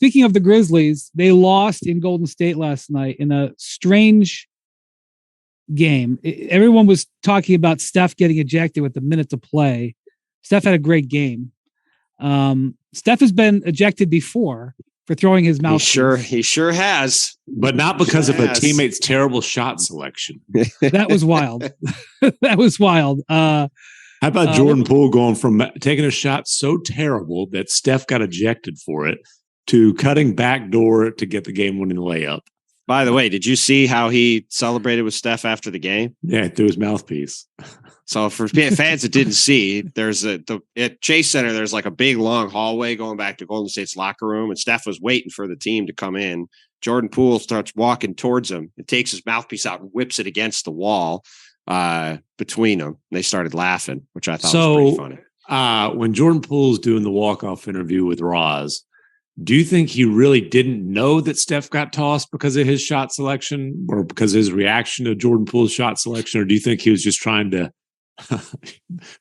speaking of the Grizzlies, they lost in Golden State last night in a strange game. Everyone was talking about Steph getting ejected with a minute to play. Steph had a great game. Steph has been ejected before for throwing his mouth. He sure has, but not because of a teammate's terrible shot selection. That was wild. That was wild. How about Jordan Poole going from taking a shot so terrible that Steph got ejected for it to cutting backdoor to get the game-winning layup? By the way, did you see how he celebrated with Steph after the game? Yeah, through his mouthpiece. So for fans that didn't see, there's at Chase Center, there's like a big long hallway going back to Golden State's locker room, and Steph was waiting for the team to come in. Jordan Poole starts walking towards him and takes his mouthpiece out and whips it against the wall between them. They started laughing, which I thought was pretty funny. When Jordan Poole's doing the walk-off interview with Roz, do you think he really didn't know that Steph got tossed because of his shot selection or because of his reaction to Jordan Poole's shot selection? Or do you think he was just trying to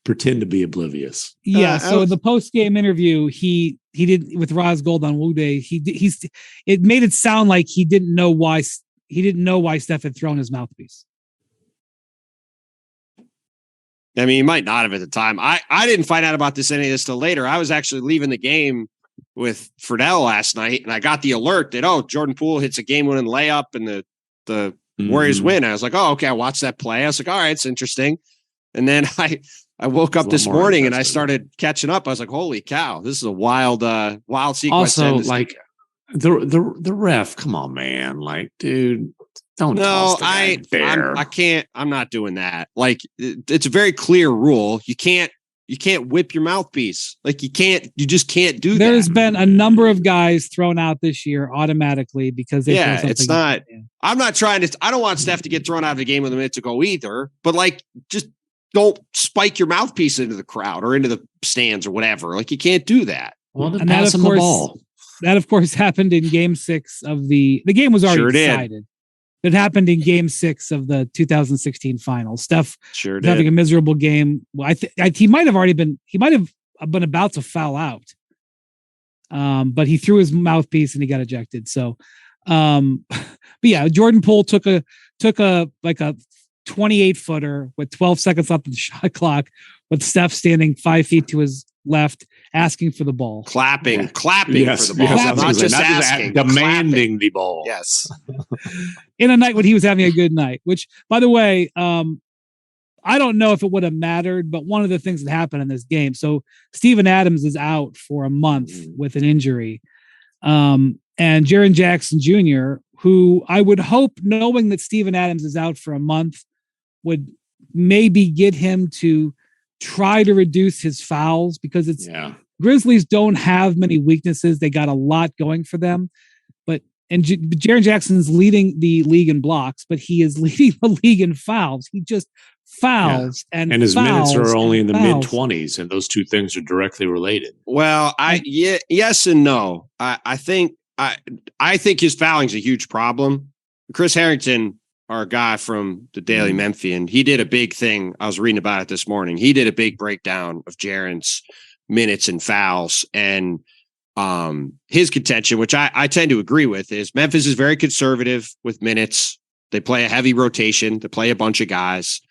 pretend to be oblivious? Yeah. So in the post-game interview, he did with Roz Gold on Woo Day. It made it sound like he didn't know why Steph had thrown his mouthpiece. I mean, he might not have at the time. I didn't find out about any of this till later. I was actually leaving the game with Friedel last night, and I got the alert that, Jordan Poole hits a game-winning layup and the Warriors win. I was like, okay, I watched that play. I was like, all right, it's interesting. And then I woke up this morning and I started catching up. I was like, holy cow, this is a wild sequence. Also, like the ref, come on, man. Like, dude, don't toss the guy there. I can't. I'm not doing that. Like, it's a very clear rule. You can't whip your mouthpiece. Like, you just can't do that. There's been a number of guys thrown out this year automatically because they it's not. I'm not trying to. I don't want Steph to get thrown out of the game with a minute to go either. But like, just don't spike your mouthpiece into the crowd or into the stands or whatever. Like, you can't do that. Well, then pass him the ball. That of course happened in Game 6 of the game was already decided. It happened in Game 6 of the 2016 finals. Steph was having a miserable game. Well, he might have been about to foul out. But he threw his mouthpiece and he got ejected. So, but yeah, Jordan Poole took a 28-footer with 12 seconds left on the shot clock, with Steph standing 5 feet to his left, asking for the ball, clapping for the ball, not just asking, demanding the ball. Yes, in a night when he was having a good night. Which, by the way, I don't know if it would have mattered, but one of the things that happened in this game. So Steven Adams is out for a month with an injury, and Jaren Jackson Jr., who I would hope, knowing that Steven Adams is out for a month, would maybe get him to try to reduce his fouls, because Grizzlies don't have many weaknesses. They got a lot going for them, and Jaren Jackson's leading the league in blocks, but he is leading the league in fouls. He just fouls and his fouls minutes are only in the mid-20s, and those two things are directly related. Well, yes and no. I think his fouling is a huge problem. Chris Harrington, our guy from the Daily Memphian, he did a big thing. I was reading about it this morning. He did a big breakdown of Jaren's minutes and fouls, and his contention, which I tend to agree with, is Memphis is very conservative with minutes. They play a heavy rotation. They play a bunch of guys.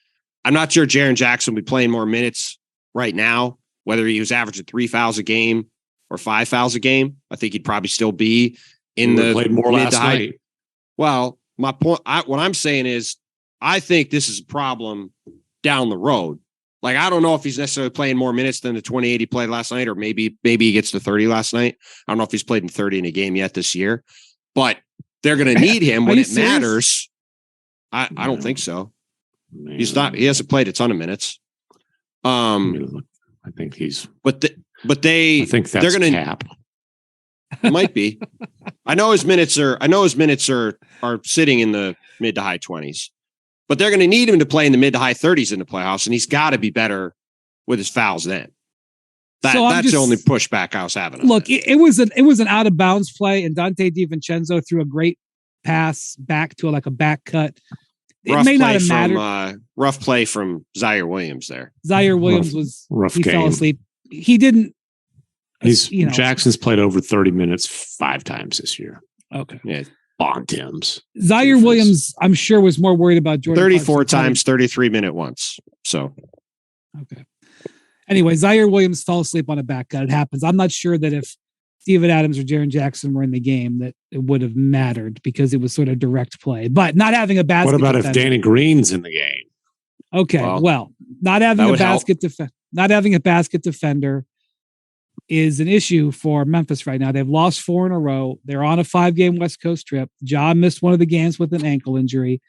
I'm not sure Jaren Jackson will be playing more minutes right now, whether he was averaging 3 fouls a game or 5 fouls a game. I think he'd probably still be in the played more last night. Well, my point, what I'm saying is, I think this is a problem down the road. Like, I don't know if he's necessarily playing more minutes than the 28 he played last night, or maybe he gets to 30 last night. I don't know if he's played in 30 in a game yet this year, but they're going to need him when it matters. I don't think so. Man. He's not. He hasn't played a ton of minutes. I think he's. But they. I think that's they're going to cap. Might be. I know his minutes are sitting in the mid to high 20s, but they're going to need him to play in the mid to high 30s in the playoffs, and he's got to be better with his fouls then. That's the only pushback I was having. Look, it was an out of bounds play, and Dante DiVincenzo threw a great pass back to a back cut. It may not have mattered. Rough play from Zaire Williams there. Zaire Williams fell asleep. He didn't. Jackson's played over 30 minutes 5 times this year. Okay. Yeah. Bontemps. Zaire Williams, I'm sure, was more worried about Jordan 34 times, 33-minute once. So. Okay. Anyway, Zaire Williams fell asleep on a back cut. It happens. I'm not sure that if Steven Adams or Jaren Jackson were in the game that it would have mattered because it was sort of direct play. But not having a basket. What about if Danny Green's in the game? Okay, well, not having a basket defender is an issue for Memphis right now. They've lost 4 in a row. They're on a 5-game West Coast trip. Ja missed one of the games with an ankle injury.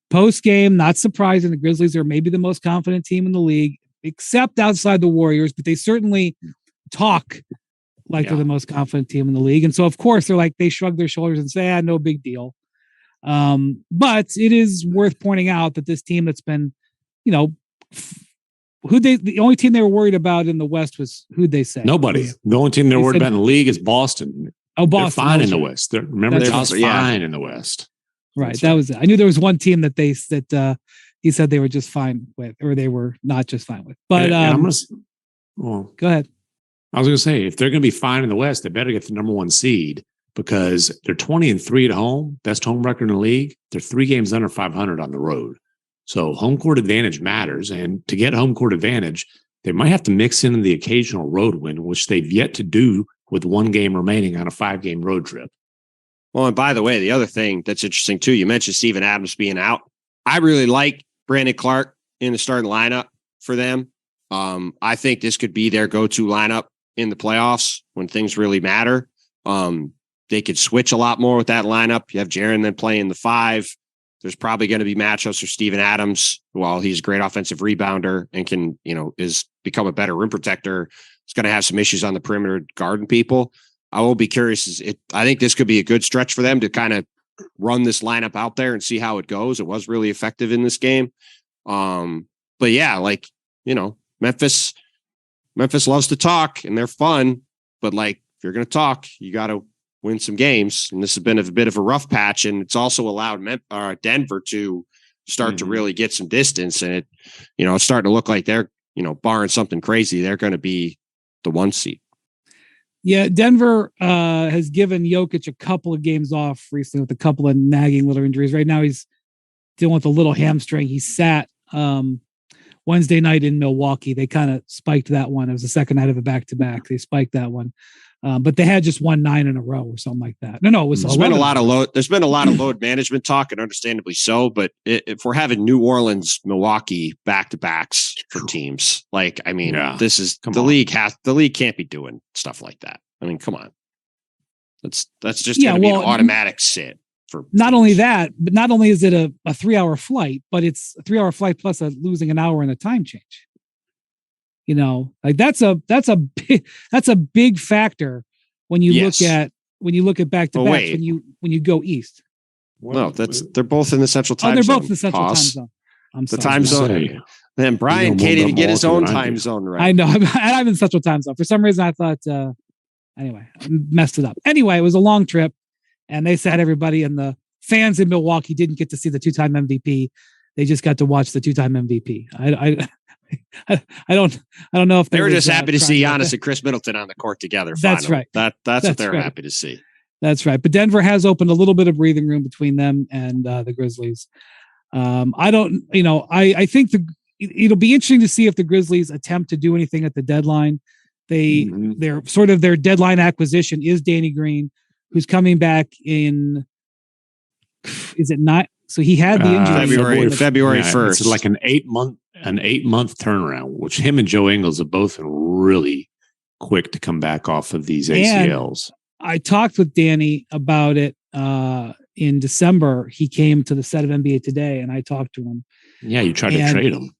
Post game, not surprising. The Grizzlies are maybe the most confident team in the league, except outside the Warriors, but they certainly talk like they're the most confident team in the league. And so, of course, they shrug their shoulders and say, no big deal. But it is worth pointing out that this team that's been, the only team they were worried about in the West was who'd they say? Nobody. The only team they're worried about in the league is Boston. Oh, Boston. They're fine in the West. Remember, they're just fine in the West. Right. That was it. I knew there was one team that he said they were just fine with, or they were not just fine with. But go ahead. I was going to say, if they're going to be fine in the West, they better get the number 1 seed because they're 20-3 at home, best home record in the league. They're 3 games under 500 on the road. So home court advantage matters. And to get home court advantage, they might have to mix in the occasional road win, which they've yet to do with 1 game remaining on a 5-game road trip. Well, and by the way, the other thing that's interesting too, you mentioned Steven Adams being out. I really like Brandon Clark in the starting lineup for them. I think this could be their go-to lineup in the playoffs when things really matter. They could switch a lot more with that lineup. You have Jaren then playing the 5. There's probably going to be matchups for Steven Adams. While he's a great offensive rebounder and can, is become a better rim protector, he's going to have some issues on the perimeter guarding people. I will be curious. I think this could be a good stretch for them to kind of run this lineup out there and see how it goes. It was really effective in this game. But yeah, Memphis loves to talk and they're fun, but if you're going to talk, you got to win some games. And this has been a bit of a rough patch. And it's also allowed Denver to start to really get some distance. And it's starting to look like they're, barring something crazy, they're going to be the 1 seed. Yeah. Denver has given Jokic a couple of games off recently with a couple of nagging little injuries. Right now he's dealing with a little hamstring. He sat, Wednesday night in Milwaukee. They kind of spiked that one. It was the second night of a back-to-back. They spiked that one. But they had just won 9 in a row or something like that. No, it was. There's been a lot of load management talk, and understandably so. But if we're having New Orleans, Milwaukee back-to-backs for teams, this is the league. The league can't be doing stuff like that. I mean, come on. That's just going to be an automatic sit. For not only that, but not only is it a 3-hour flight, but it's a 3-hour flight plus losing an hour in a time change. That's a big factor when you look at back to back when you go east. No, they're both in the central time zone. They're both in the central time zone. I'm sorry. The time zone. Then Brian can't even get his own time zone right. I know. I'm in central time zone. For some reason, I thought. Anyway, I messed it up. Anyway, it was a long trip. And they said everybody and the fans in Milwaukee didn't get to see the 2-time MVP. They just got to watch the 2-time MVP. I don't know if they were just happy to see Giannis and Chris Middleton on the court together. That's finally. Right. That's what they're happy to see. That's right. But Denver has opened a little bit of breathing room between them and the Grizzlies. I think it'll be interesting to see if the Grizzlies attempt to do anything at the deadline. Their sort of their deadline acquisition is Danny Green, who's coming back in, is it not? So he had the injury. February 1st. It's like an 8-month turnaround, which him and Joe Ingles have both been really quick to come back off of these ACLs. And I talked with Danny about it in December. He came to the set of NBA Today and I talked to him. Yeah, you tried to trade him.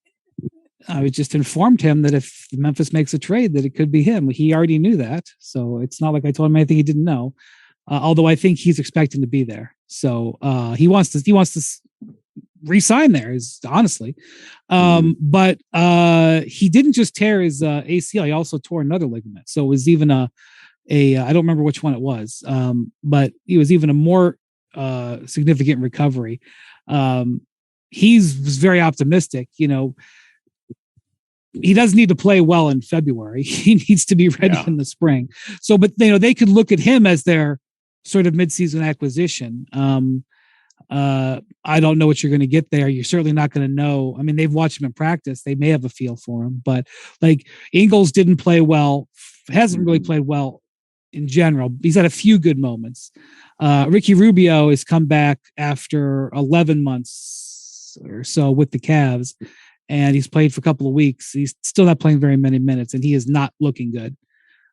I just informed him that if Memphis makes a trade, that it could be him. He already knew that. So it's not like I told him anything he didn't know. Although I think he's expecting to be there. So he wants to re-sign there, honestly. But he didn't just tear his ACL. He also tore another ligament. So it was even I don't remember which one it was, but it was even a more significant recovery. He was very optimistic. he doesn't need to play well in February. He needs to be ready in the spring. So, but they could look at him as their sort of midseason acquisition. I don't know what you're going to get there. You're certainly not going to know. I mean, they've watched him in practice. They may have a feel for him, but like Ingles didn't play well, hasn't really played well in general. He's had a few good moments. Ricky Rubio has come back after 11 months or so with the Cavs, and he's played for a couple of weeks. He's still not playing very many minutes, and he is not looking good.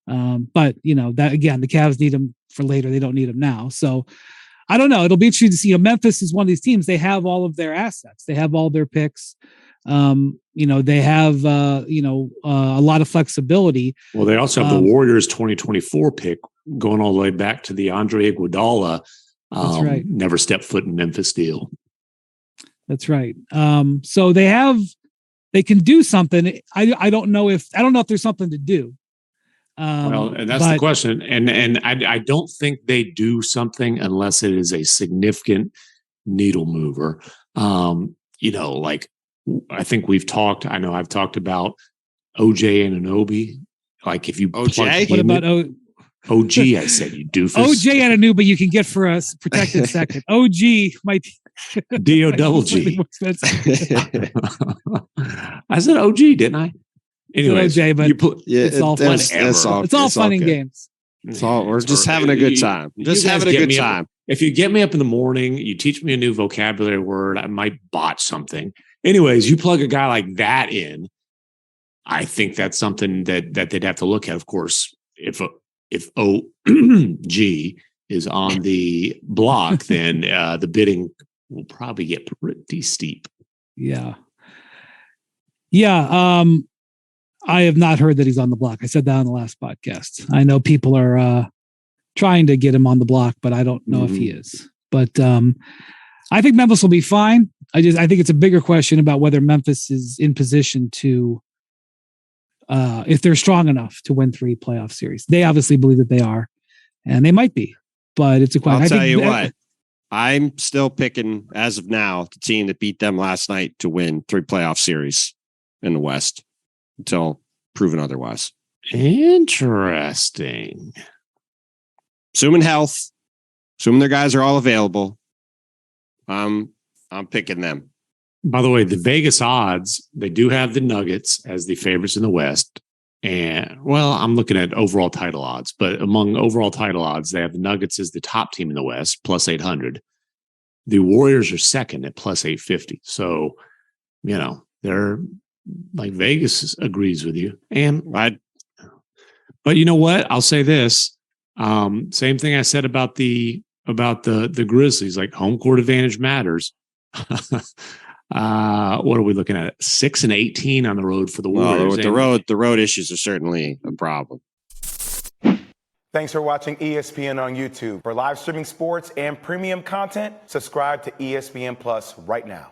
But that again, the Cavs need him for later. They don't need him now. So I don't know. It'll be interesting to see. Memphis is one of these teams. They have all of their assets. They have all their picks. They have a lot of flexibility. Well, they also have the Warriors 2024 pick going all the way back to the Andre Iguodala. That's right. Never stepped foot in Memphis deal. That's right. So they can do something. I don't know if there's something to do. And that's the question. And I don't think they do something unless it is a significant needle mover. Like I think I've talked about OJ and Anunoby. Like if you OJ, what about OG? I said you doofus. OJ and Anunoby you can get for a protected second. OG might DO double G. I said OG, didn't I? Anyway, it's all fun. It's all fun and games. We're just having a good time. If you get me up in the morning, you teach me a new vocabulary word, I might botch something. Anyways, you plug a guy like that in, I think that's something that they'd have to look at. Of course, if OG is on the block, then the bidding will probably get pretty steep. Yeah. I have not heard that he's on the block. I said that on the last podcast. I know people are trying to get him on the block, but I don't know if he is. But I think Memphis will be fine. I think it's a bigger question about whether Memphis is in position to, if they're strong enough to win 3 playoff series. They obviously believe that they are, and they might be. But it's a question. I'll tell you what. I'm still picking, as of now, the team that beat them last night to win 3 playoff series in the West until proven otherwise. Interesting. Assuming health, assuming their guys are all available, I'm picking them. By the way, the Vegas odds, they do have the Nuggets as the favorites in the West. And, well, I'm looking at overall title odds, but among overall title odds, they have the Nuggets as the top team in the West, plus 800. The Warriors are second at plus 850. So, they're like Vegas agrees with you. But you know what? I'll say this. Same thing I said about the Grizzlies, like home court advantage matters. What are we looking at? 6-18 on the road for the Warriors. The road issues are certainly a problem. Thanks for watching ESPN on YouTube. For live streaming sports and premium content, subscribe to ESPN Plus right now.